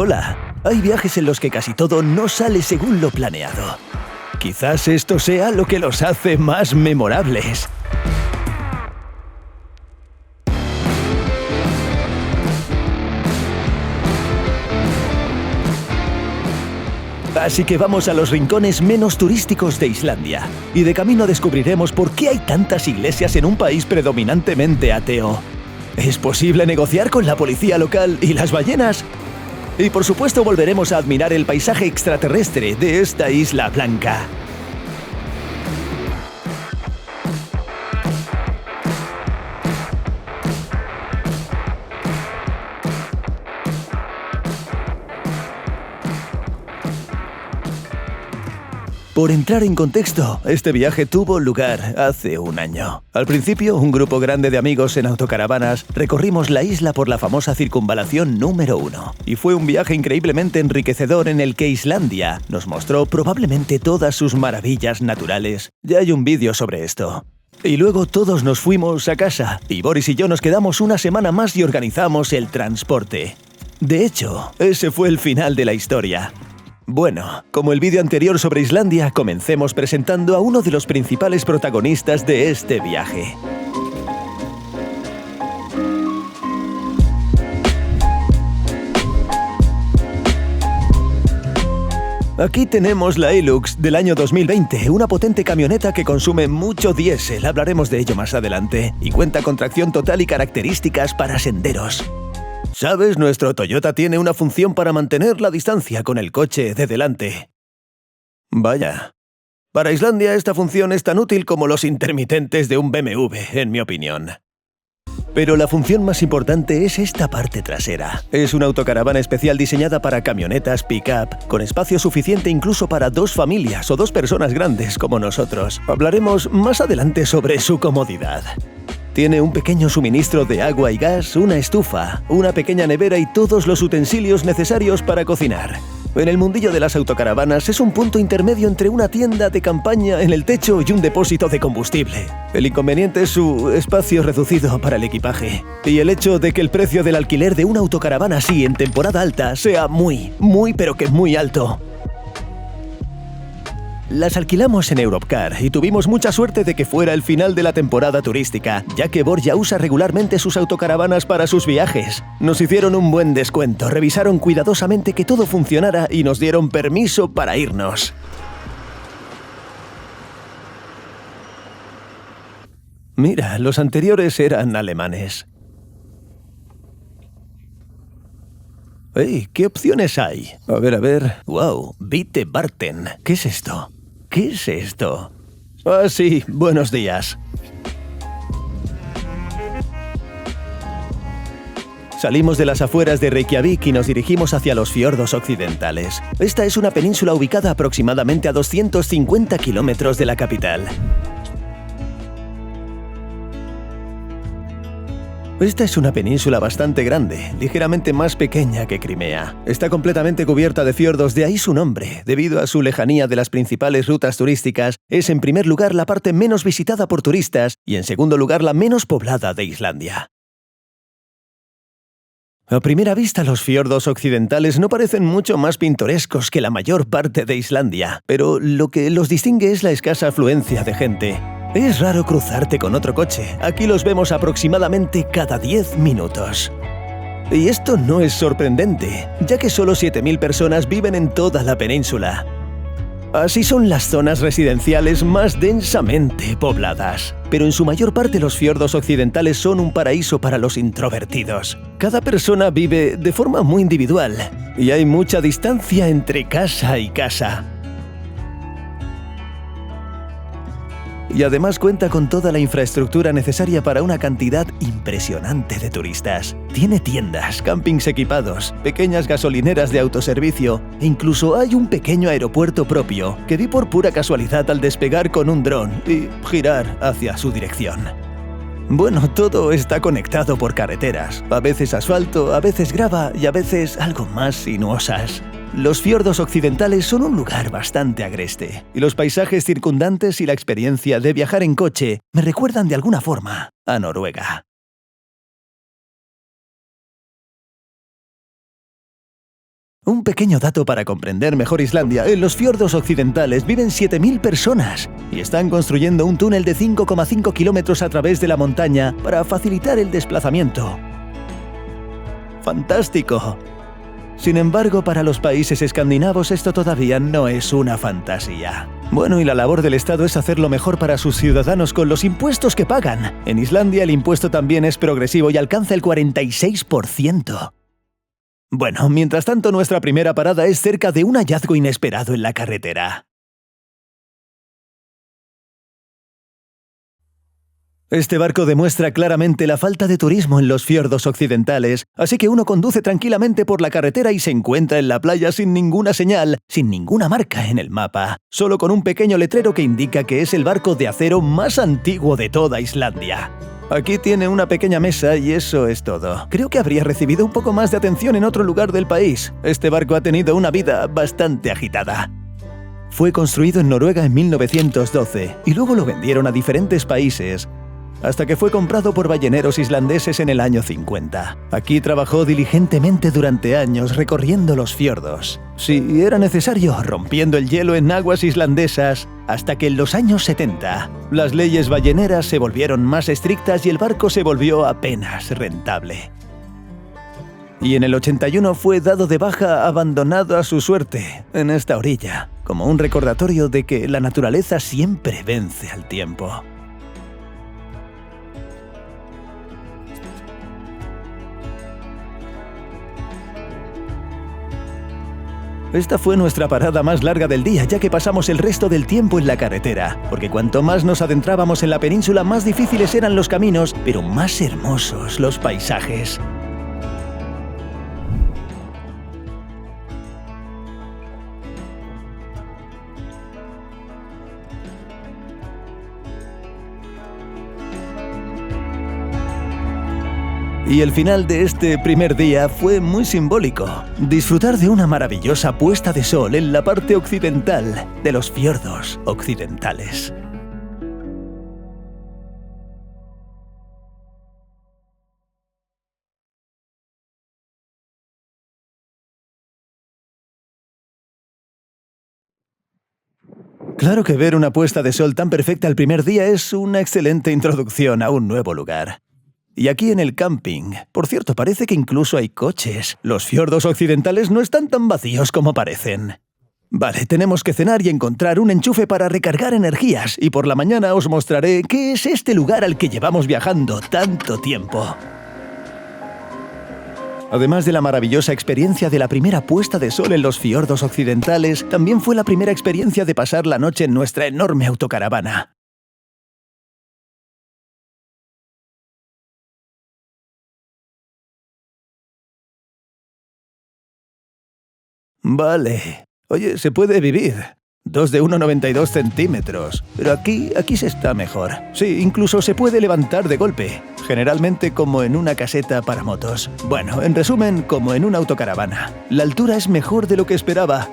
Hola, hay viajes en los que casi todo no sale según lo planeado. Quizás esto sea lo que los hace más memorables. Así que vamos a los rincones menos turísticos de Islandia. Y de camino descubriremos por qué hay tantas iglesias en un país predominantemente ateo. ¿Es posible negociar con la policía local y las ballenas? Y por supuesto volveremos a admirar el paisaje extraterrestre de esta isla blanca. Por entrar en contexto, este viaje tuvo lugar hace un año. Al principio, un grupo grande de amigos en autocaravanas recorrimos la isla por la famosa circunvalación número 1. Y fue un viaje increíblemente enriquecedor en el que Islandia nos mostró probablemente todas sus maravillas naturales. Ya hay un vídeo sobre esto. Y luego todos nos fuimos a casa, y Boris y yo nos quedamos una semana más y organizamos el transporte. De hecho, ese fue el final de la historia. Bueno, como el vídeo anterior sobre Islandia, comencemos presentando a uno de los principales protagonistas de este viaje. Aquí tenemos la Hilux del año 2020, una potente camioneta que consume mucho diésel, hablaremos de ello más adelante, y cuenta con tracción total y características para senderos. ¿Sabes? Nuestro Toyota tiene una función para mantener la distancia con el coche de delante. Vaya. Para Islandia esta función es tan útil como los intermitentes de un BMW, en mi opinión. Pero la función más importante es esta parte trasera. Es una autocaravana especial diseñada para camionetas pick-up, con espacio suficiente incluso para 2 familias o 2 personas grandes como nosotros. Hablaremos más adelante sobre su comodidad. Tiene un pequeño suministro de agua y gas, una estufa, una pequeña nevera y todos los utensilios necesarios para cocinar. En el mundillo de las autocaravanas es un punto intermedio entre una tienda de campaña en el techo y un depósito de combustible. El inconveniente es su espacio reducido para el equipaje y el hecho de que el precio del alquiler de una autocaravana así en temporada alta sea muy alto. Las alquilamos en Europcar y tuvimos mucha suerte de que fuera el final de la temporada turística, ya que Borja usa regularmente sus autocaravanas para sus viajes. Nos hicieron un buen descuento, revisaron cuidadosamente que todo funcionara y nos dieron permiso para irnos. Mira, los anteriores eran alemanes. ¡Ey! ¿Qué opciones hay? A ver. ¡Wow! Bitte warten. ¿Qué es esto? ¿Qué es esto? Ah, sí. Buenos días. Salimos de las afueras de Reykjavik y nos dirigimos hacia los fiordos occidentales. Esta es una península ubicada aproximadamente a 250 kilómetros de la capital. Esta es una península bastante grande, ligeramente más pequeña que Crimea. Está completamente cubierta de fiordos, de ahí su nombre. Debido a su lejanía de las principales rutas turísticas, es en primer lugar la parte menos visitada por turistas y en segundo lugar la menos poblada de Islandia. A primera vista, los fiordos occidentales no parecen mucho más pintorescos que la mayor parte de Islandia, pero lo que los distingue es la escasa afluencia de gente. Es raro cruzarte con otro coche. Aquí los vemos aproximadamente cada 10 minutos. Y esto no es sorprendente, ya que solo 7.000 personas viven en toda la península. Así son las zonas residenciales más densamente pobladas. Pero en su mayor parte los fiordos occidentales son un paraíso para los introvertidos. Cada persona vive de forma muy individual y hay mucha distancia entre casa y casa. Y además cuenta con toda la infraestructura necesaria para una cantidad impresionante de turistas. Tiene tiendas, campings equipados, pequeñas gasolineras de autoservicio e incluso hay un pequeño aeropuerto propio que vi por pura casualidad al despegar con un dron y girar hacia su dirección. Bueno, todo está conectado por carreteras, a veces asfalto, a veces grava y a veces algo más sinuosas. Los fiordos occidentales son un lugar bastante agreste, y los paisajes circundantes y la experiencia de viajar en coche me recuerdan de alguna forma a Noruega. Un pequeño dato para comprender mejor Islandia: en los fiordos occidentales viven 7.000 personas y están construyendo un túnel de 5,5 kilómetros a través de la montaña para facilitar el desplazamiento. ¡Fantástico! Sin embargo, para los países escandinavos esto todavía no es una fantasía. Bueno, y la labor del Estado es hacer lo mejor para sus ciudadanos con los impuestos que pagan. En Islandia el impuesto también es progresivo y alcanza el 46%. Bueno, mientras tanto nuestra primera parada es cerca de un hallazgo inesperado en la carretera. Este barco demuestra claramente la falta de turismo en los fiordos occidentales, así que uno conduce tranquilamente por la carretera y se encuentra en la playa sin ninguna señal, sin ninguna marca en el mapa, solo con un pequeño letrero que indica que es el barco de acero más antiguo de toda Islandia. Aquí tiene una pequeña mesa y eso es todo. Creo que habría recibido un poco más de atención en otro lugar del país. Este barco ha tenido una vida bastante agitada. Fue construido en Noruega en 1912 y luego lo vendieron a diferentes países, hasta que fue comprado por balleneros islandeses en el año 50. Aquí trabajó diligentemente durante años recorriendo los fiordos. Si era necesario, rompiendo el hielo en aguas islandesas, hasta que en los años 70 las leyes balleneras se volvieron más estrictas y el barco se volvió apenas rentable. Y en el 81 fue dado de baja, abandonado a su suerte en esta orilla, como un recordatorio de que la naturaleza siempre vence al tiempo. Esta fue nuestra parada más larga del día, ya que pasamos el resto del tiempo en la carretera, porque cuanto más nos adentrábamos en la península, más difíciles eran los caminos, pero más hermosos los paisajes. Y el final de este primer día fue muy simbólico. Disfrutar de una maravillosa puesta de sol en la parte occidental de los fiordos occidentales. Claro que ver una puesta de sol tan perfecta el primer día es una excelente introducción a un nuevo lugar. Y aquí en el camping, por cierto, parece que incluso hay coches. Los fiordos occidentales no están tan vacíos como parecen. Vale, tenemos que cenar y encontrar un enchufe para recargar energías, y por la mañana os mostraré qué es este lugar al que llevamos viajando tanto tiempo. Además de la maravillosa experiencia de la primera puesta de sol en los fiordos occidentales, también fue la primera experiencia de pasar la noche en nuestra enorme autocaravana. Vale. Oye, se puede vivir. 2 de 1,92 centímetros. Pero aquí se está mejor. Sí, incluso se puede levantar de golpe. Generalmente como en una caseta para motos. Bueno, en resumen, como en una autocaravana. La altura es mejor de lo que esperaba.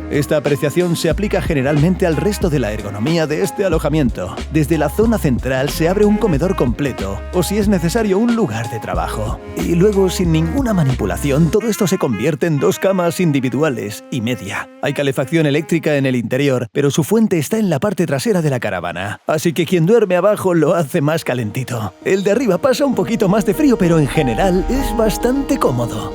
Esta apreciación se aplica generalmente al resto de la ergonomía de este alojamiento. Desde la zona central se abre un comedor completo, o si es necesario, un lugar de trabajo. Y luego, sin ninguna manipulación, todo esto se convierte en 2 camas individuales y media. Hay calefacción eléctrica en el interior, pero su fuente está en la parte trasera de la caravana. Así que quien duerme abajo lo hace más calentito. El de arriba pasa un poquito más de frío, pero en general es bastante cómodo.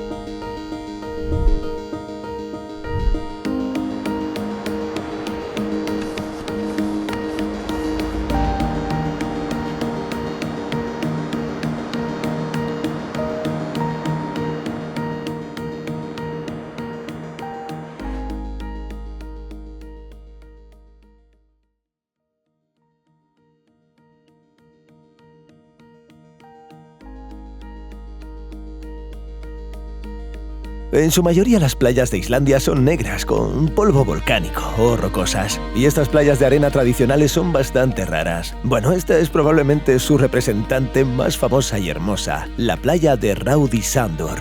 En su mayoría las playas de Islandia son negras, con polvo volcánico o rocosas. Y estas playas de arena tradicionales son bastante raras. Bueno, esta es probablemente su representante más famosa y hermosa, la playa de Rauðisandur.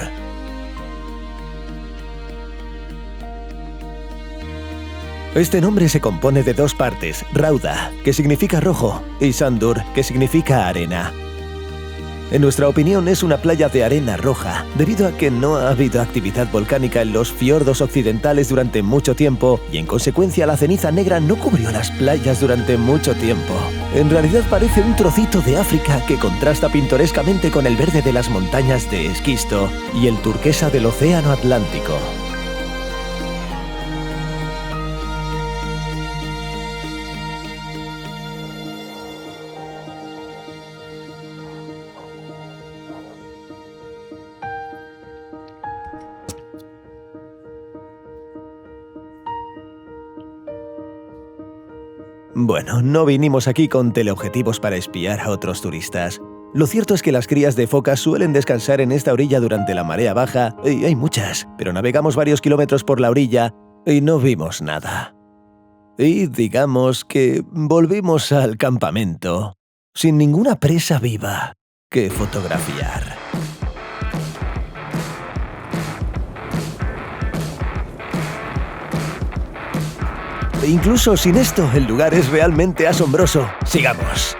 Este nombre se compone de 2 partes, Rauda, que significa rojo, y Sandur, que significa arena. En nuestra opinión es una playa de arena roja, debido a que no ha habido actividad volcánica en los fiordos occidentales durante mucho tiempo y en consecuencia la ceniza negra no cubrió las playas durante mucho tiempo. En realidad parece un trocito de África que contrasta pintorescamente con el verde de las montañas de esquisto y el turquesa del océano Atlántico. Bueno, no vinimos aquí con teleobjetivos para espiar a otros turistas. Lo cierto es que las crías de focas suelen descansar en esta orilla durante la marea baja, y hay muchas, pero navegamos varios kilómetros por la orilla y no vimos nada. Y digamos que volvimos al campamento, sin ninguna presa viva que fotografiar. E incluso sin esto, el lugar es realmente asombroso. ¡Sigamos!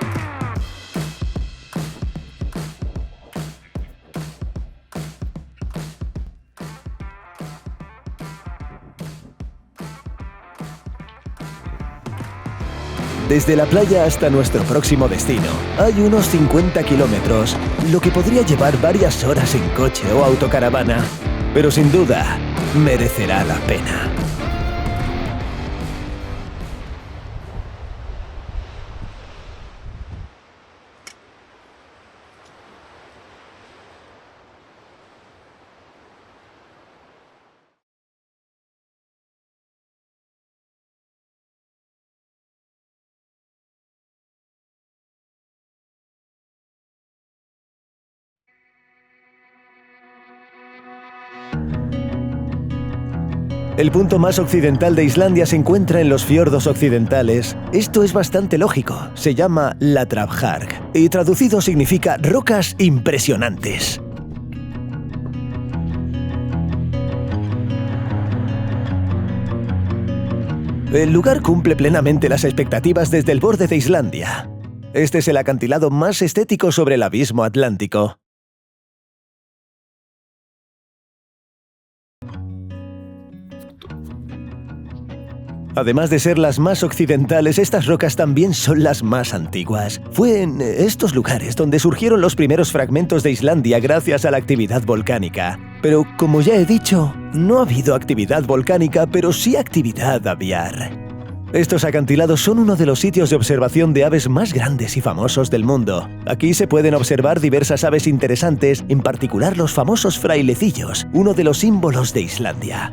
Desde la playa hasta nuestro próximo destino, hay unos 50 kilómetros, lo que podría llevar varias horas en coche o autocaravana, pero sin duda, merecerá la pena. El punto más occidental de Islandia se encuentra en los fiordos occidentales. Esto es bastante lógico, se llama Latrabjarg, y traducido significa rocas impresionantes. El lugar cumple plenamente las expectativas desde el borde de Islandia. Este es el acantilado más estético sobre el abismo Atlántico. Además de ser las más occidentales, estas rocas también son las más antiguas. Fue en estos lugares donde surgieron los primeros fragmentos de Islandia gracias a la actividad volcánica. Pero, como ya he dicho, no ha habido actividad volcánica, pero sí actividad aviar. Estos acantilados son uno de los sitios de observación de aves más grandes y famosos del mundo. Aquí se pueden observar diversas aves interesantes, en particular los famosos frailecillos, uno de los símbolos de Islandia.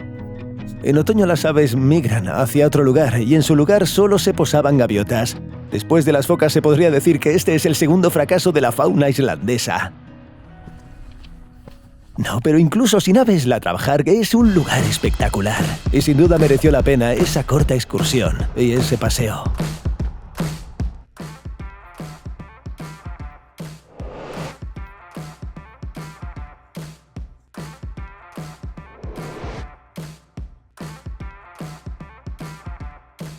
En otoño las aves migran hacia otro lugar y en su lugar solo se posaban gaviotas. Después de las focas se podría decir que este es el segundo fracaso de la fauna islandesa. No, pero incluso sin aves, Latrabjarg es un lugar espectacular. Y sin duda mereció la pena esa corta excursión y ese paseo.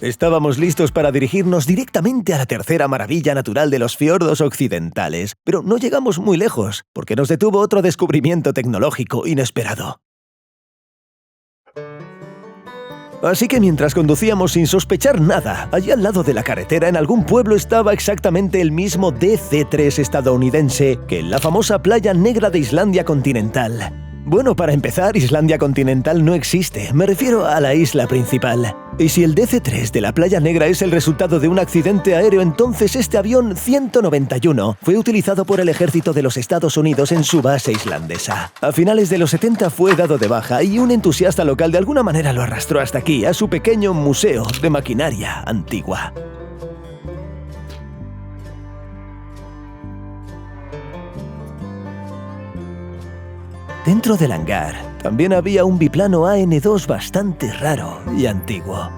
Estábamos listos para dirigirnos directamente a la tercera maravilla natural de los fiordos occidentales, pero no llegamos muy lejos, porque nos detuvo otro descubrimiento tecnológico inesperado. Así que mientras conducíamos sin sospechar nada, allí al lado de la carretera en algún pueblo estaba exactamente el mismo DC-3 estadounidense que en la famosa playa negra de Islandia continental. Bueno, para empezar, Islandia continental no existe, me refiero a la isla principal. Y si el DC-3 de la Playa Negra es el resultado de un accidente aéreo, entonces este avión 191 fue utilizado por el ejército de los Estados Unidos en su base islandesa. A finales de los 70 fue dado de baja y un entusiasta local de alguna manera lo arrastró hasta aquí, a su pequeño museo de maquinaria antigua. Dentro del hangar también había un biplano AN-2 bastante raro y antiguo.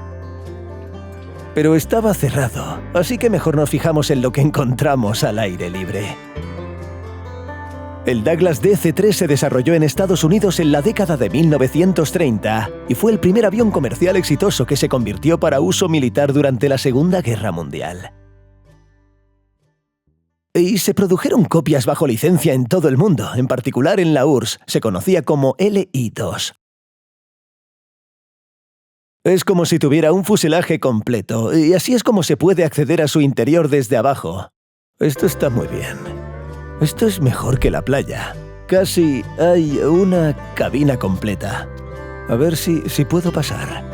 Pero estaba cerrado, así que mejor nos fijamos en lo que encontramos al aire libre. El Douglas DC-3 se desarrolló en Estados Unidos en la década de 1930 y fue el primer avión comercial exitoso que se convirtió para uso militar durante la Segunda Guerra Mundial. Y se produjeron copias bajo licencia en todo el mundo, en particular en la URSS, se conocía como Li-2. Es como si tuviera un fuselaje completo, y así es como se puede acceder a su interior desde abajo. Esto está muy bien. Esto es mejor que la playa. Casi hay una cabina completa. A ver si puedo pasar.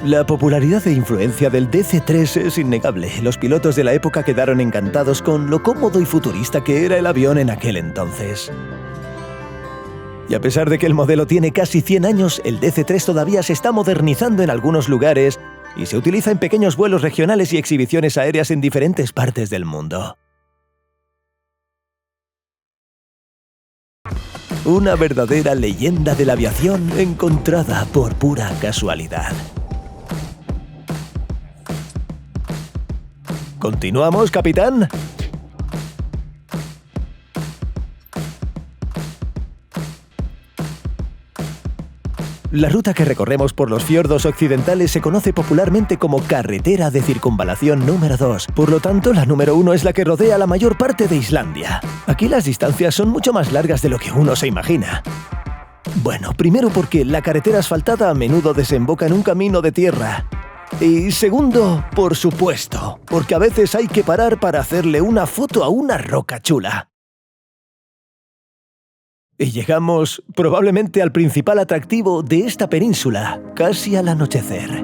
La popularidad e influencia del DC-3 es innegable. Los pilotos de la época quedaron encantados con lo cómodo y futurista que era el avión en aquel entonces. Y a pesar de que el modelo tiene casi 100 años, el DC-3 todavía se está modernizando en algunos lugares y se utiliza en pequeños vuelos regionales y exhibiciones aéreas en diferentes partes del mundo. Una verdadera leyenda de la aviación encontrada por pura casualidad. ¿Continuamos, capitán? La ruta que recorremos por los fiordos occidentales se conoce popularmente como carretera de circunvalación número 2. Por lo tanto, la número 1 es la que rodea la mayor parte de Islandia. Aquí las distancias son mucho más largas de lo que uno se imagina. Bueno, primero porque la carretera asfaltada a menudo desemboca en un camino de tierra. Y segundo, por supuesto, porque a veces hay que parar para hacerle una foto a una roca chula. Y llegamos probablemente al principal atractivo de esta península, casi al anochecer.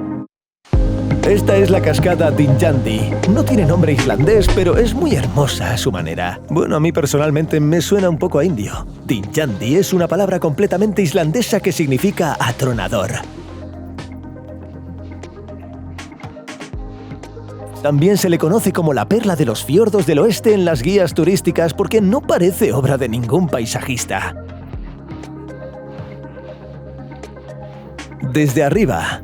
Esta es la cascada Dynjandi. No tiene nombre islandés, pero es muy hermosa a su manera. Bueno, a mí personalmente me suena un poco a indio. Dynjandi es una palabra completamente islandesa que significa atronador. También se le conoce como la perla de los fiordos del oeste en las guías turísticas porque no parece obra de ningún paisajista. Desde arriba,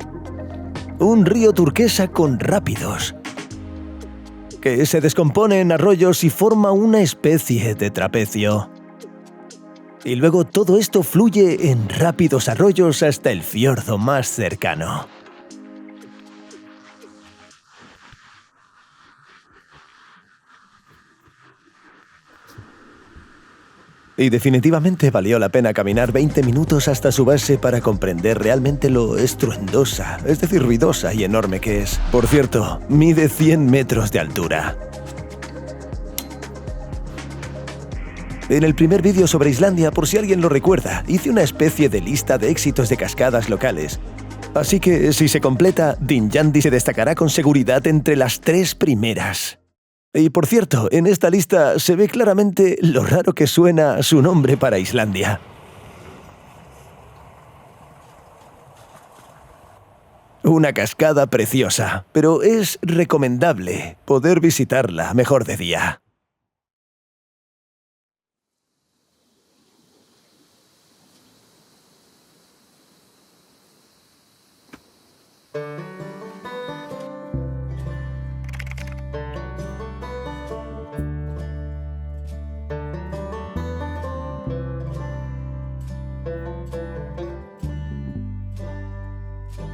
un río turquesa con rápidos, que se descompone en arroyos y forma una especie de trapecio. Y luego todo esto fluye en rápidos arroyos hasta el fiordo más cercano. Y definitivamente valió la pena caminar 20 minutos hasta su base para comprender realmente lo estruendosa, es decir, ruidosa y enorme que es. Por cierto, mide 100 metros de altura. En el primer vídeo sobre Islandia, por si alguien lo recuerda, hice una especie de lista de éxitos de cascadas locales. Así que, si se completa, Dynjandi se destacará con seguridad entre las 3 primeras. Y por cierto, en esta lista se ve claramente lo raro que suena su nombre para Islandia. Una cascada preciosa, pero es recomendable poder visitarla mejor de día.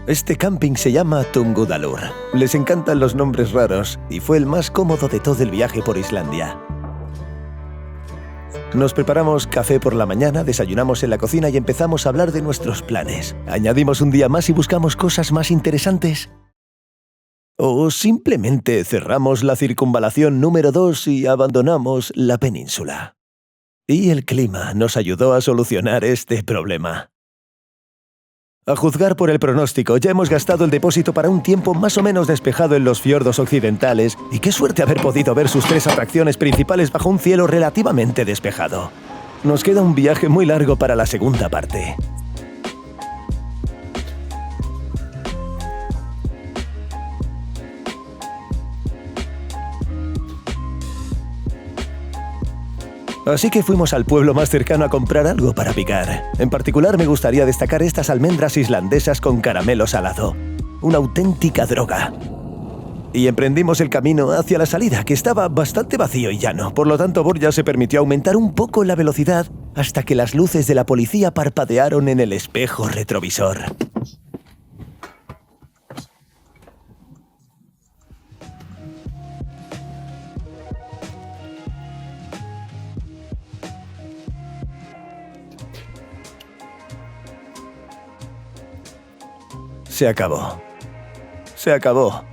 Este camping se llama Tungudalur. Les encantan los nombres raros y fue el más cómodo de todo el viaje por Islandia. Nos preparamos café por la mañana, desayunamos en la cocina y empezamos a hablar de nuestros planes. Añadimos un día más y buscamos cosas más interesantes. O simplemente cerramos la circunvalación número 2 y abandonamos la península. Y el clima nos ayudó a solucionar este problema. A juzgar por el pronóstico, ya hemos gastado el depósito para un tiempo más o menos despejado en los fiordos occidentales, y qué suerte haber podido ver sus 3 atracciones principales bajo un cielo relativamente despejado. Nos queda un viaje muy largo para la segunda parte. Así que fuimos al pueblo más cercano a comprar algo para picar. En particular me gustaría destacar estas almendras islandesas con caramelo salado. Una auténtica droga. Y emprendimos el camino hacia la salida, que estaba bastante vacío y llano. Por lo tanto, Borja se permitió aumentar un poco la velocidad hasta que las luces de la policía parpadearon en el espejo retrovisor. Se acabó. Se acabó.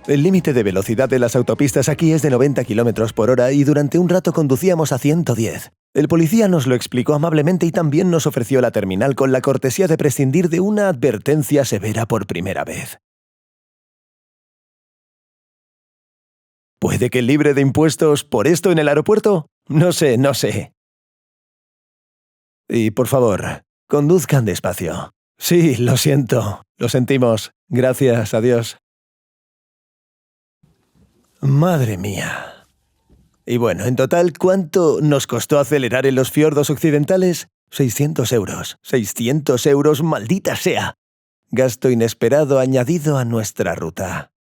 El límite de velocidad de las autopistas aquí es de 90 km por hora y durante un rato conducíamos a 110. El policía nos lo explicó amablemente y también nos ofreció la terminal con la cortesía de prescindir de una advertencia severa por primera vez. ¿Puede que libre de impuestos por esto en el aeropuerto? No sé. Y por favor, conduzcan despacio. Sí, lo siento. Lo sentimos. Gracias, adiós. Madre mía. Y bueno, en total, ¿cuánto nos costó acelerar en los fiordos occidentales? 600 euros. 600 euros, maldita sea. Gasto inesperado añadido a nuestra ruta.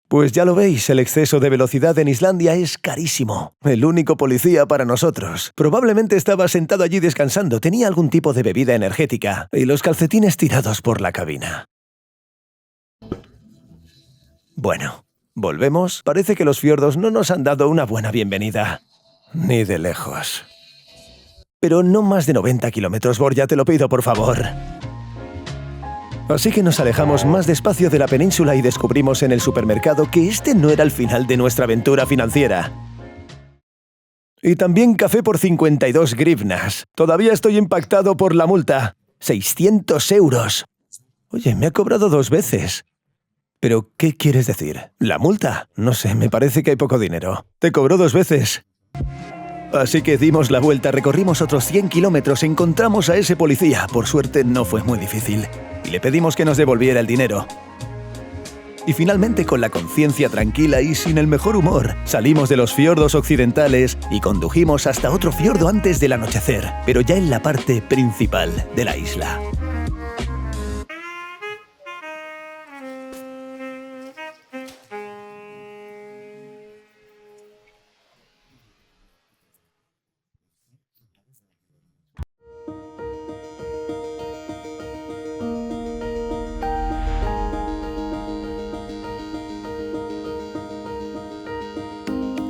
Pues ya lo veis, el exceso de velocidad en Islandia es carísimo. El único policía para nosotros. Probablemente estaba sentado allí descansando, tenía algún tipo de bebida energética y los calcetines tirados por la cabina. Bueno, volvemos. Parece que los fiordos no nos han dado una buena bienvenida. Ni de lejos. Pero no más de 90 kilómetros, Borja, te lo pido, por favor. Así que nos alejamos más despacio de la península y descubrimos en el supermercado que este no era el final de nuestra aventura financiera. Y también café por 52 grivnas. Todavía estoy impactado por la multa. 600 euros. Oye, me ha cobrado 2 veces. ¿Pero qué quieres decir? ¿La multa? No sé, me parece que hay poco dinero. Te cobró 2 veces. Así que dimos la vuelta, recorrimos otros 100 kilómetros, encontramos a ese policía. Por suerte no fue muy difícil. Y le pedimos que nos devolviera el dinero. Y finalmente, con la conciencia tranquila y sin el mejor humor, salimos de los fiordos occidentales y condujimos hasta otro fiordo antes del anochecer, pero ya en la parte principal de la isla.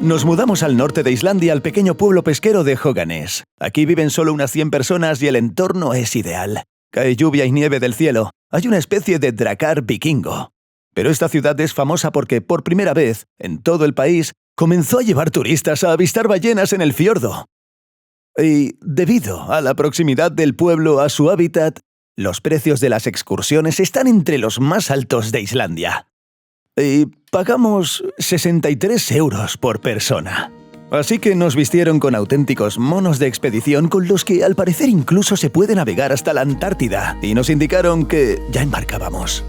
Nos mudamos al norte de Islandia, al pequeño pueblo pesquero de Höganäs. Aquí viven solo unas 100 personas y el entorno es ideal. Cae lluvia y nieve del cielo. Hay una especie de dracar vikingo. Pero esta ciudad es famosa porque, por primera vez, en todo el país, comenzó a llevar turistas a avistar ballenas en el fiordo. Y, debido a la proximidad del pueblo a su hábitat, los precios de las excursiones están entre los más altos de Islandia. Y pagamos 63 euros por persona. Así que nos vistieron con auténticos monos de expedición con los que al parecer incluso se puede navegar hasta la Antártida y nos indicaron que ya embarcábamos.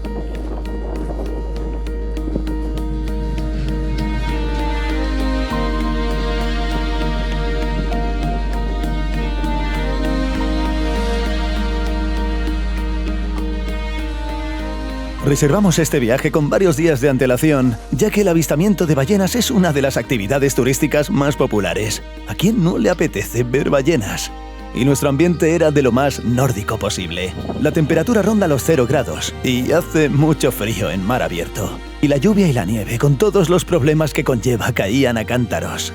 Reservamos este viaje con varios días de antelación, ya que el avistamiento de ballenas es una de las actividades turísticas más populares. ¿A quién no le apetece ver ballenas? Y nuestro ambiente era de lo más nórdico posible. La temperatura ronda los 0 grados y hace mucho frío en mar abierto. Y la lluvia y la nieve, con todos los problemas que conlleva, caían a cántaros.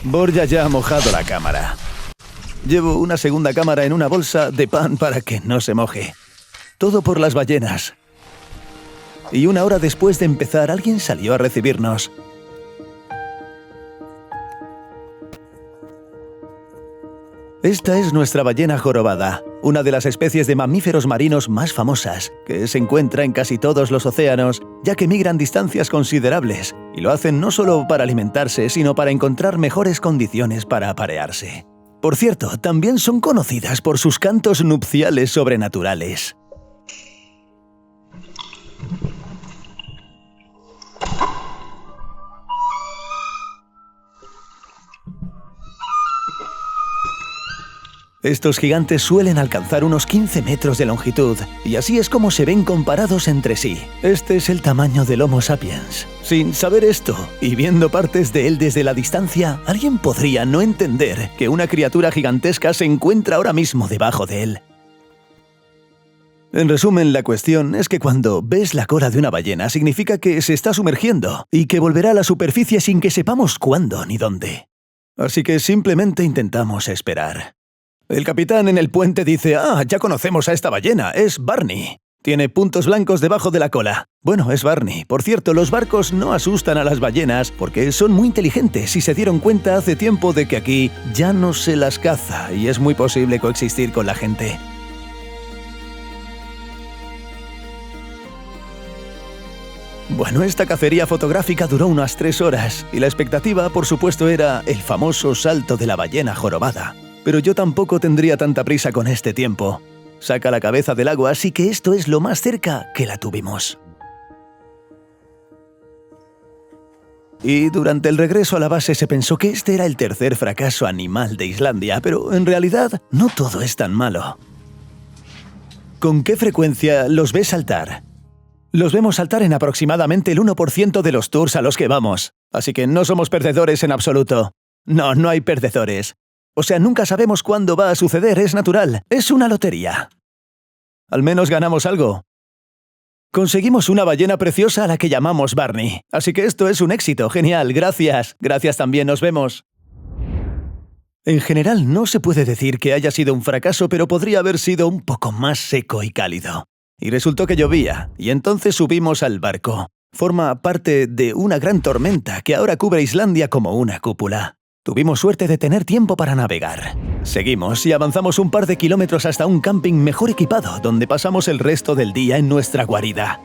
Borja ya ha mojado la cámara. Llevo una segunda cámara en una bolsa de pan para que no se moje. Todo por las ballenas. Y una hora después de empezar, alguien salió a recibirnos. Esta es nuestra ballena jorobada, una de las especies de mamíferos marinos más famosas, que se encuentra en casi todos los océanos, ya que migran distancias considerables, y lo hacen no solo para alimentarse, sino para encontrar mejores condiciones para aparearse. Por cierto, también son conocidas por sus cantos nupciales sobrenaturales. Estos gigantes suelen alcanzar unos 15 metros de longitud, y así es como se ven comparados entre sí. Este es el tamaño del Homo sapiens. Sin saber esto, y viendo partes de él desde la distancia, alguien podría no entender que una criatura gigantesca se encuentra ahora mismo debajo de él. En resumen, la cuestión es que cuando ves la cola de una ballena significa que se está sumergiendo y que volverá a la superficie sin que sepamos cuándo ni dónde. Así que simplemente intentamos esperar. El capitán en el puente dice: ya conocemos a esta ballena, es Barney. Tiene puntos blancos debajo de la cola. Bueno, es Barney. Por cierto, los barcos no asustan a las ballenas porque son muy inteligentes y se dieron cuenta hace tiempo de que aquí ya no se las caza y es muy posible coexistir con la gente. Bueno, esta cacería fotográfica duró unas 3 horas y la expectativa, por supuesto, era el famoso salto de la ballena jorobada. Pero yo tampoco tendría tanta prisa con este tiempo. Saca la cabeza del agua, así que esto es lo más cerca que la tuvimos. Y durante el regreso a la base se pensó que este era el tercer fracaso animal de Islandia, pero en realidad no todo es tan malo. ¿Con qué frecuencia los ves saltar? Los vemos saltar en aproximadamente el 1% de los tours a los que vamos, así que no somos perdedores en absoluto. No hay perdedores. O sea, nunca sabemos cuándo va a suceder, es natural, es una lotería. Al menos ganamos algo. Conseguimos una ballena preciosa a la que llamamos Barney, así que esto es un éxito, genial, gracias. Gracias también, nos vemos. En general no se puede decir que haya sido un fracaso, pero podría haber sido un poco más seco y cálido. Y resultó que llovía, y entonces subimos al barco. Forma parte de una gran tormenta que ahora cubre Islandia como una cúpula. Tuvimos suerte de tener tiempo para navegar. Seguimos y avanzamos un par de kilómetros hasta un camping mejor equipado, donde pasamos el resto del día en nuestra guarida.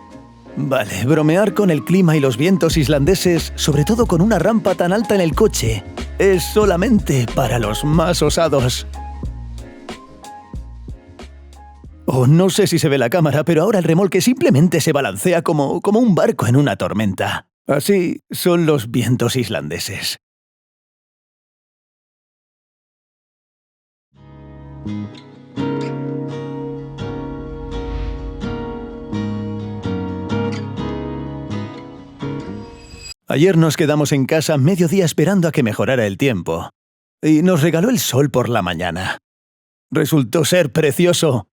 Vale, bromear con el clima y los vientos islandeses, sobre todo con una rampa tan alta en el coche, es solamente para los más osados. No sé si se ve la cámara, pero ahora el remolque simplemente se balancea como un barco en una tormenta. Así son los vientos islandeses. Ayer nos quedamos en casa mediodía esperando a que mejorara el tiempo. Y nos regaló el sol por la mañana. Resultó ser precioso.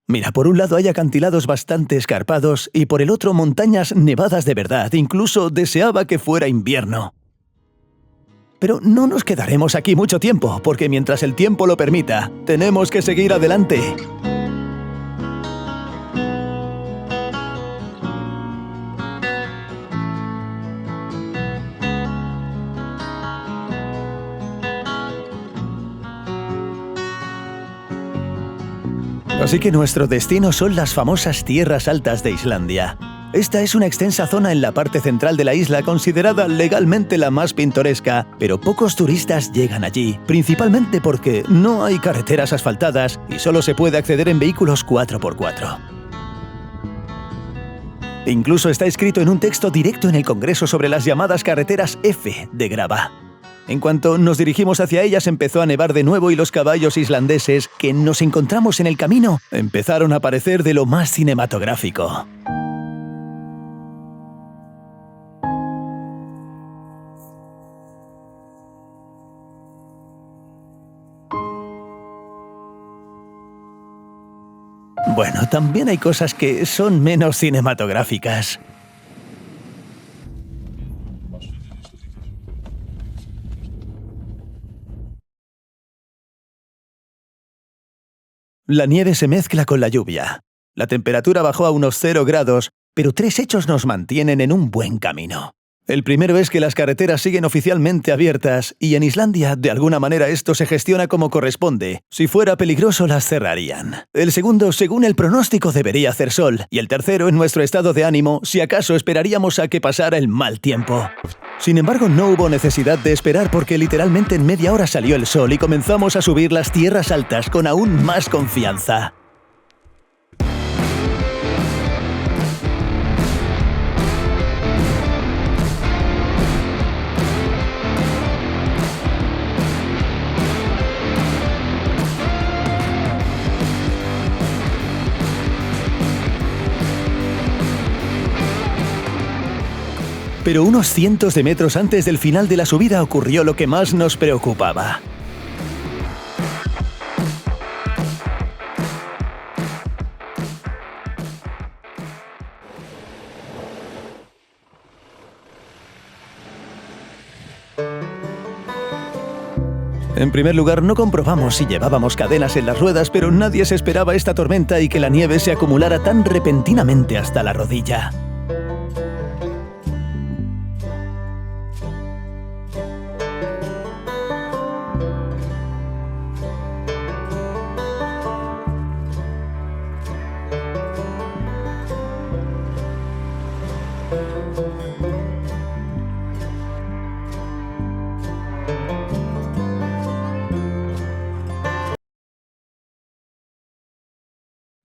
Mira, por un lado hay acantilados bastante escarpados y por el otro montañas nevadas de verdad. Incluso deseaba que fuera invierno. Pero no nos quedaremos aquí mucho tiempo, porque mientras el tiempo lo permita, tenemos que seguir adelante. Así que nuestro destino son las famosas tierras altas de Islandia. Esta es una extensa zona en la parte central de la isla considerada legalmente la más pintoresca, pero pocos turistas llegan allí, principalmente porque no hay carreteras asfaltadas y solo se puede acceder en vehículos 4x4. Incluso está escrito en un texto directo en el Congreso sobre las llamadas carreteras F de grava. En cuanto nos dirigimos hacia ellas empezó a nevar de nuevo y los caballos islandeses que nos encontramos en el camino empezaron a parecer de lo más cinematográfico. Bueno, también hay cosas que son menos cinematográficas. La nieve se mezcla con la lluvia. La temperatura bajó a unos 0 grados, pero 3 hechos nos mantienen en un buen camino. El primero es que las carreteras siguen oficialmente abiertas y en Islandia, de alguna manera, esto se gestiona como corresponde. Si fuera peligroso, las cerrarían. El segundo, según el pronóstico, debería hacer sol. Y el tercero, en nuestro estado de ánimo, si acaso esperaríamos a que pasara el mal tiempo. Sin embargo, no hubo necesidad de esperar porque literalmente en media hora salió el sol y comenzamos a subir las tierras altas con aún más confianza. Pero unos cientos de metros antes del final de la subida ocurrió lo que más nos preocupaba. En primer lugar, no comprobamos si llevábamos cadenas en las ruedas, pero nadie se esperaba esta tormenta y que la nieve se acumulara tan repentinamente hasta la rodilla.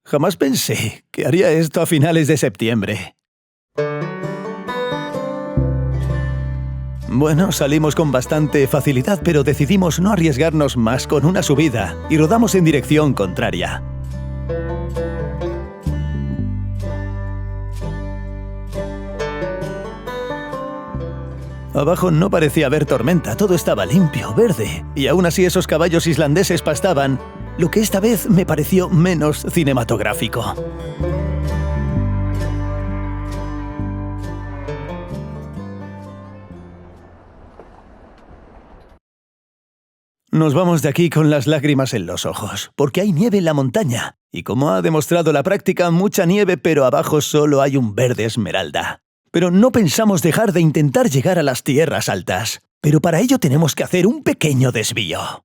Jamás pensé que haría esto a finales de septiembre. Bueno, salimos con bastante facilidad, pero decidimos no arriesgarnos más con una subida y rodamos en dirección contraria. Abajo no parecía haber tormenta, todo estaba limpio, verde, y aún así esos caballos islandeses pastaban, lo que esta vez me pareció menos cinematográfico. Nos vamos de aquí con las lágrimas en los ojos, porque hay nieve en la montaña, y como ha demostrado la práctica, mucha nieve, pero abajo solo hay un verde esmeralda. Pero no pensamos dejar de intentar llegar a las tierras altas, pero para ello tenemos que hacer un pequeño desvío.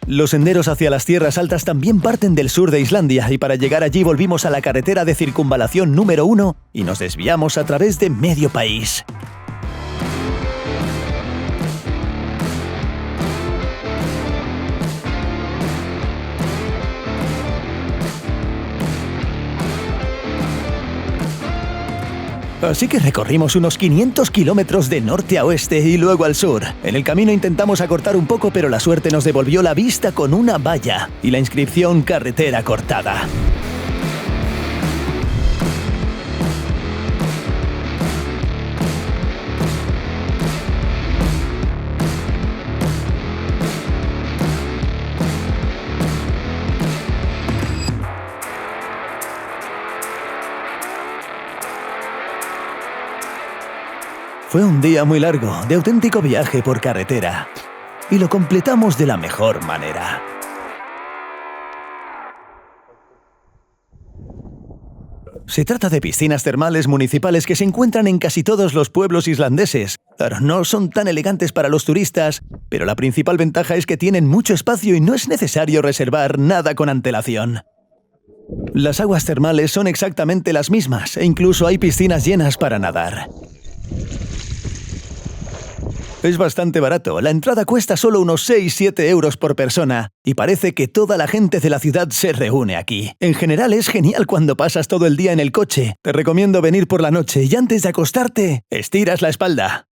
Los senderos hacia las tierras altas también parten del sur de Islandia y para llegar allí volvimos a la carretera de circunvalación número 1 y nos desviamos a través de medio país. Así que recorrimos unos 500 kilómetros de norte a oeste y luego al sur. En el camino intentamos acortar un poco, pero la suerte nos devolvió la vista con una valla y la inscripción carretera cortada. Fue un día muy largo, de auténtico viaje por carretera, y lo completamos de la mejor manera. Se trata de piscinas termales municipales que se encuentran en casi todos los pueblos islandeses. Claro, no son tan elegantes para los turistas, pero la principal ventaja es que tienen mucho espacio y no es necesario reservar nada con antelación. Las aguas termales son exactamente las mismas, e incluso hay piscinas llenas para nadar. Es bastante barato, la entrada cuesta solo unos 6-7 euros por persona y parece que toda la gente de la ciudad se reúne aquí. En general es genial cuando pasas todo el día en el coche. Te recomiendo venir por la noche y antes de acostarte, estiras la espalda.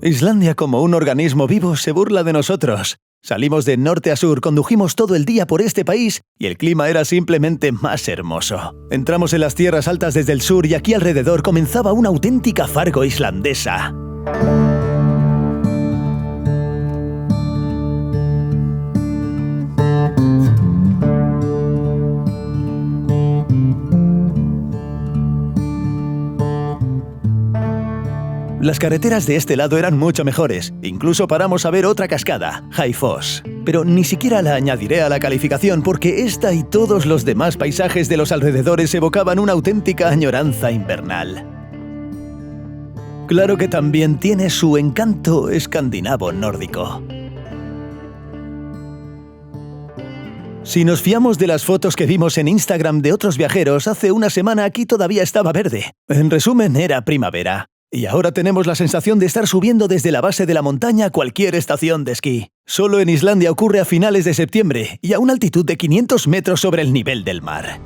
Islandia, como un organismo vivo, se burla de nosotros. Salimos de norte a sur, condujimos todo el día por este país y el clima era simplemente más hermoso. Entramos en las tierras altas desde el sur y aquí alrededor comenzaba una auténtica fargo islandesa. Las carreteras de este lado eran mucho mejores, incluso paramos a ver otra cascada, Haifoss. Pero ni siquiera la añadiré a la calificación porque esta y todos los demás paisajes de los alrededores evocaban una auténtica añoranza invernal. Claro que también tiene su encanto escandinavo nórdico. Si nos fiamos de las fotos que vimos en Instagram de otros viajeros, hace una semana aquí todavía estaba verde. En resumen, era primavera. Y ahora tenemos la sensación de estar subiendo desde la base de la montaña a cualquier estación de esquí. Solo en Islandia ocurre a finales de septiembre y a una altitud de 500 metros sobre el nivel del mar.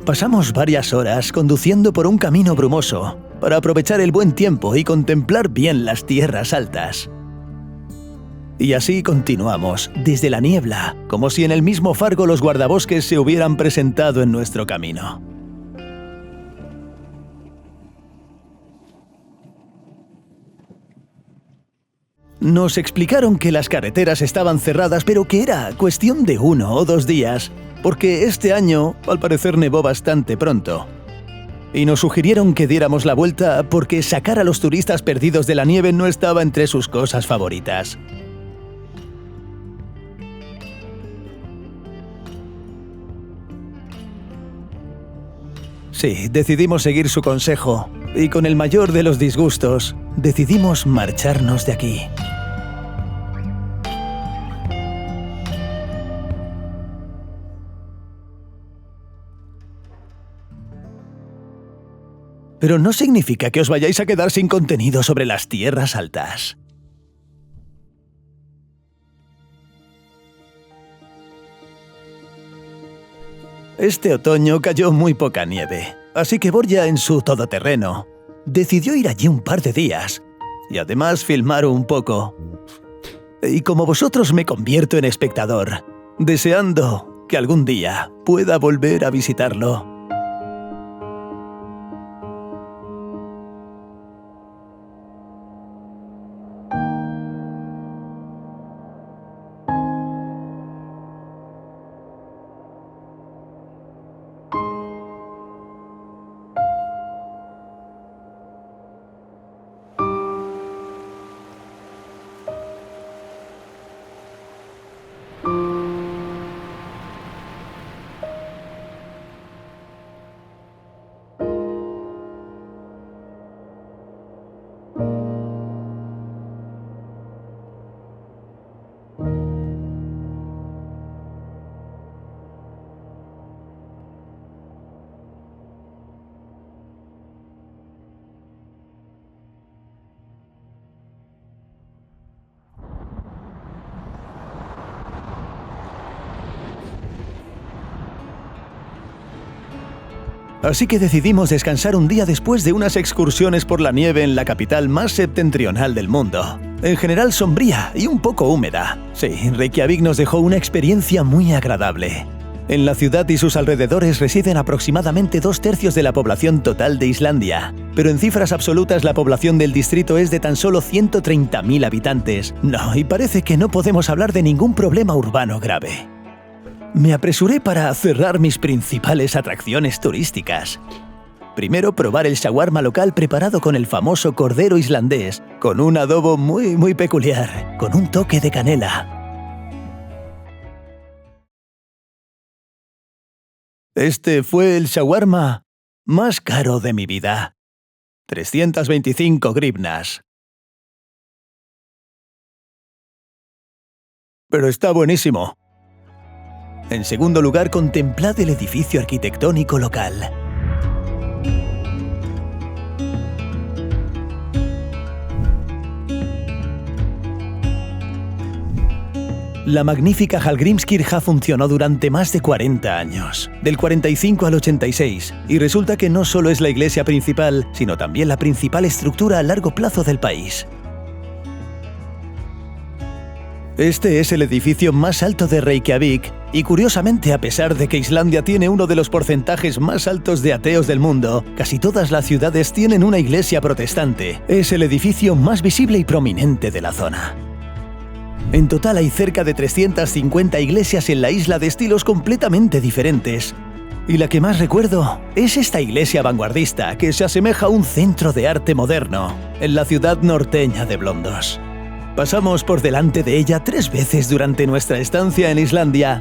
Pasamos varias horas conduciendo por un camino brumoso para aprovechar el buen tiempo y contemplar bien las tierras altas. Y así continuamos, desde la niebla, como si en el mismo Fargo los guardabosques se hubieran presentado en nuestro camino. Nos explicaron que las carreteras estaban cerradas, pero que era cuestión de 1 o 2 días, porque este año, al parecer, nevó bastante pronto. Y nos sugirieron que diéramos la vuelta porque sacar a los turistas perdidos de la nieve no estaba entre sus cosas favoritas. Sí, decidimos seguir su consejo, y con el mayor de los disgustos, decidimos marcharnos de aquí. Pero no significa que os vayáis a quedar sin contenido sobre las tierras altas. Este otoño cayó muy poca nieve, así que Borja, en su todoterreno, decidió ir allí un par de días y además filmar un poco. Y como vosotros me convierto en espectador, deseando que algún día pueda volver a visitarlo. Así que decidimos descansar un día después de unas excursiones por la nieve en la capital más septentrional del mundo. En general sombría y un poco húmeda. Sí, Reykjavik nos dejó una experiencia muy agradable. En la ciudad y sus alrededores residen aproximadamente 2/3 de la población total de Islandia. Pero en cifras absolutas la población del distrito es de tan solo 130.000 habitantes. No, y parece que no podemos hablar de ningún problema urbano grave. Me apresuré para cerrar mis principales atracciones turísticas. Primero, probar el shawarma local preparado con el famoso cordero islandés, con un adobo muy peculiar, con un toque de canela. Este fue el shawarma más caro de mi vida. 325 grivnas. Pero está buenísimo. En segundo lugar, contemplad el edificio arquitectónico local. La magnífica Hallgrímskirkja funcionó durante más de 40 años, del 45 al 86, y resulta que no solo es la iglesia principal, sino también la principal estructura a largo plazo del país. Este es el edificio más alto de Reykjavik y, curiosamente, a pesar de que Islandia tiene uno de los porcentajes más altos de ateos del mundo, casi todas las ciudades tienen una iglesia protestante. Es el edificio más visible y prominente de la zona. En total hay cerca de 350 iglesias en la isla de estilos completamente diferentes. Y la que más recuerdo es esta iglesia vanguardista que se asemeja a un centro de arte moderno en la ciudad norteña de Blönduós. Pasamos por delante de ella 3 veces durante nuestra estancia en Islandia,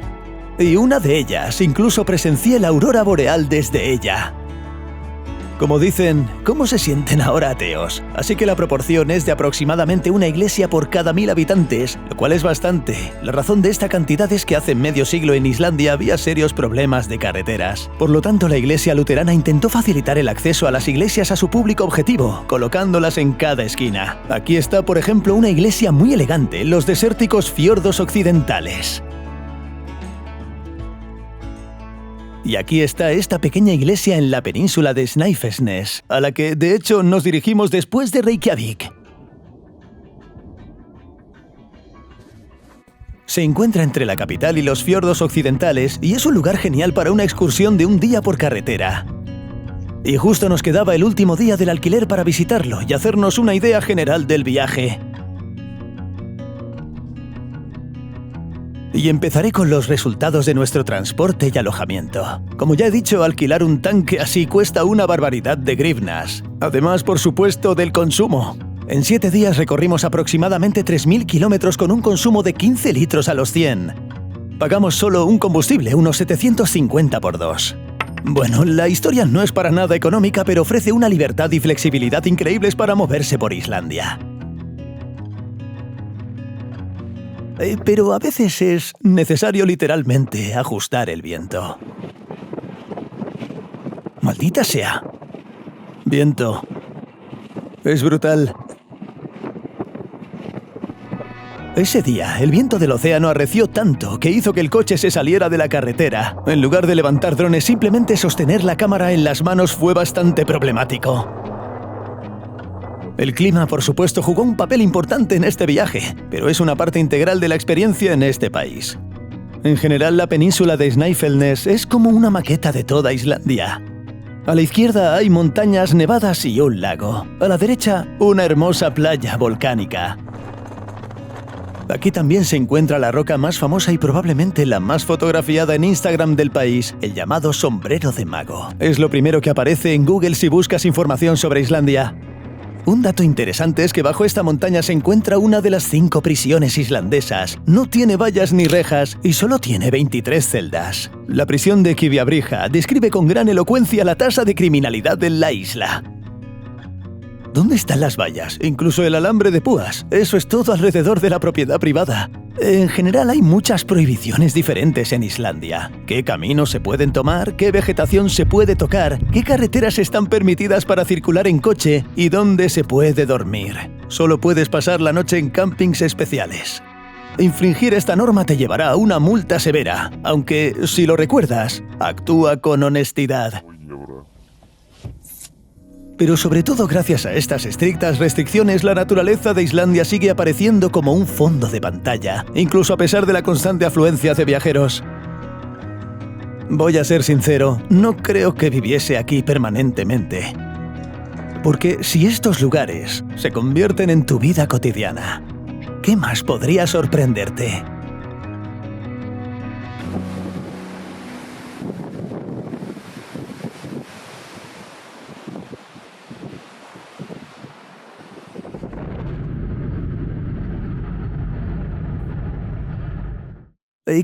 y una de ellas incluso presencié la aurora boreal desde ella. Como dicen, ¿cómo se sienten ahora ateos? Así que la proporción es de aproximadamente una iglesia por cada 1000 habitantes, lo cual es bastante. La razón de esta cantidad es que hace medio siglo en Islandia había serios problemas de carreteras. Por lo tanto, la iglesia luterana intentó facilitar el acceso a las iglesias a su público objetivo, colocándolas en cada esquina. Aquí está, por ejemplo, una iglesia muy elegante en los desérticos fiordos occidentales. Y aquí está esta pequeña iglesia en la península de Snæfellsnes, a la que de hecho nos dirigimos después de Reykjavik. Se encuentra entre la capital y los fiordos occidentales y es un lugar genial para una excursión de un día por carretera. Y justo nos quedaba el último día del alquiler para visitarlo y hacernos una idea general del viaje. Y empezaré con los resultados de nuestro transporte y alojamiento. Como ya he dicho, alquilar un tanque así cuesta una barbaridad de grivnas. Además, por supuesto, del consumo. En 7 días recorrimos aproximadamente 3.000 kilómetros con un consumo de 15 litros a los 100. Pagamos solo un combustible, unos 750 por 2. Bueno, la historia no es para nada económica, pero ofrece una libertad y flexibilidad increíbles para moverse por Islandia. Pero a veces es necesario literalmente ajustar el viento. ¡Maldita sea! Viento. Es brutal. Ese día, el viento del océano arreció tanto que hizo que el coche se saliera de la carretera. En lugar de levantar drones, simplemente sostener la cámara en las manos fue bastante problemático. El clima, por supuesto, jugó un papel importante en este viaje, pero es una parte integral de la experiencia en este país. En general, la península de Snæfellsnes es como una maqueta de toda Islandia. A la izquierda hay montañas nevadas y un lago. A la derecha, una hermosa playa volcánica. Aquí también se encuentra la roca más famosa y probablemente la más fotografiada en Instagram del país, el llamado sombrero de mago. Es lo primero que aparece en Google si buscas información sobre Islandia. Un dato interesante es que bajo esta montaña se encuentra una de las 5 prisiones islandesas. No tiene vallas ni rejas y solo tiene 23 celdas. La prisión de Kvíabryggja describe con gran elocuencia la tasa de criminalidad en la isla. ¿Dónde están las vallas? Incluso el alambre de púas. Eso es todo alrededor de la propiedad privada. En general hay muchas prohibiciones diferentes en Islandia. ¿Qué caminos se pueden tomar? ¿Qué vegetación se puede tocar? ¿Qué carreteras están permitidas para circular en coche? ¿Y dónde se puede dormir? Solo puedes pasar la noche en campings especiales. Infringir esta norma te llevará a una multa severa, aunque, si lo recuerdas, actúa con honestidad. Pero sobre todo gracias a estas estrictas restricciones, la naturaleza de Islandia sigue apareciendo como un fondo de pantalla, incluso a pesar de la constante afluencia de viajeros. Voy a ser sincero, no creo que viviese aquí permanentemente. Porque si estos lugares se convierten en tu vida cotidiana, ¿qué más podría sorprenderte?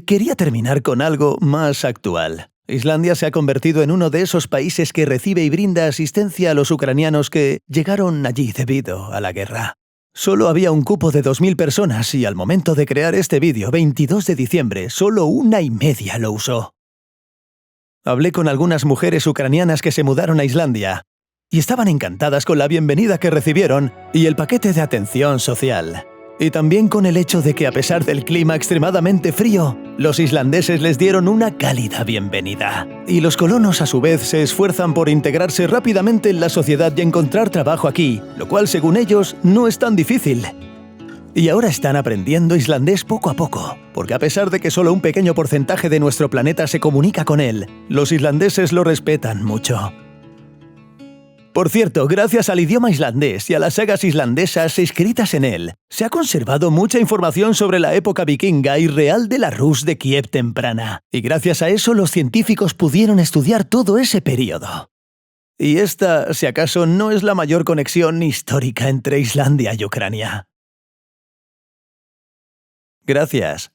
Quería terminar con algo más actual. Islandia se ha convertido en uno de esos países que recibe y brinda asistencia a los ucranianos que llegaron allí debido a la guerra. Solo había un cupo de 2.000 personas y al momento de crear este vídeo, 22 de diciembre, solo 1,5 lo usó. Hablé con algunas mujeres ucranianas que se mudaron a Islandia y estaban encantadas con la bienvenida que recibieron y el paquete de atención social. Y también con el hecho de que a pesar del clima extremadamente frío, los islandeses les dieron una cálida bienvenida. Y los colonos a su vez se esfuerzan por integrarse rápidamente en la sociedad y encontrar trabajo aquí, lo cual según ellos no es tan difícil. Y ahora están aprendiendo islandés poco a poco, porque a pesar de que solo un pequeño porcentaje de nuestro planeta se comunica con él, los islandeses lo respetan mucho. Por cierto, gracias al idioma islandés y a las sagas islandesas escritas en él, se ha conservado mucha información sobre la época vikinga y real de la Rus de Kiev temprana. Y gracias a eso los científicos pudieron estudiar todo ese periodo. Y esta, si acaso, no es la mayor conexión histórica entre Islandia y Ucrania. Gracias.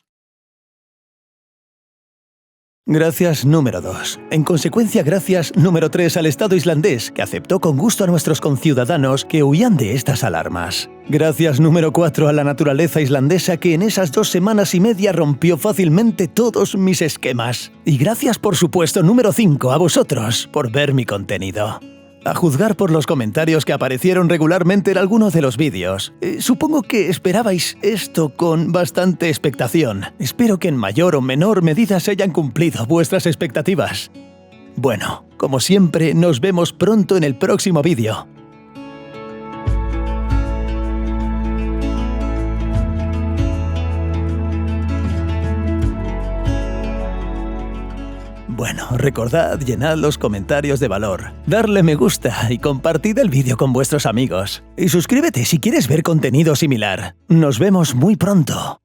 Gracias número 2. En consecuencia, gracias número 3 al Estado islandés, que aceptó con gusto a nuestros conciudadanos que huían de estas alarmas. Gracias número 4 a la naturaleza islandesa que en esas 2 semanas y media rompió fácilmente todos mis esquemas. Y gracias por supuesto número 5 a vosotros por ver mi contenido. A juzgar por los comentarios que aparecieron regularmente en algunos de los vídeos, supongo que esperabais esto con bastante expectación. Espero que en mayor o menor medida se hayan cumplido vuestras expectativas. Bueno, como siempre, nos vemos pronto en el próximo vídeo. Bueno, recordad llenad los comentarios de valor, darle me gusta y compartid el vídeo con vuestros amigos. Y suscríbete si quieres ver contenido similar. Nos vemos muy pronto.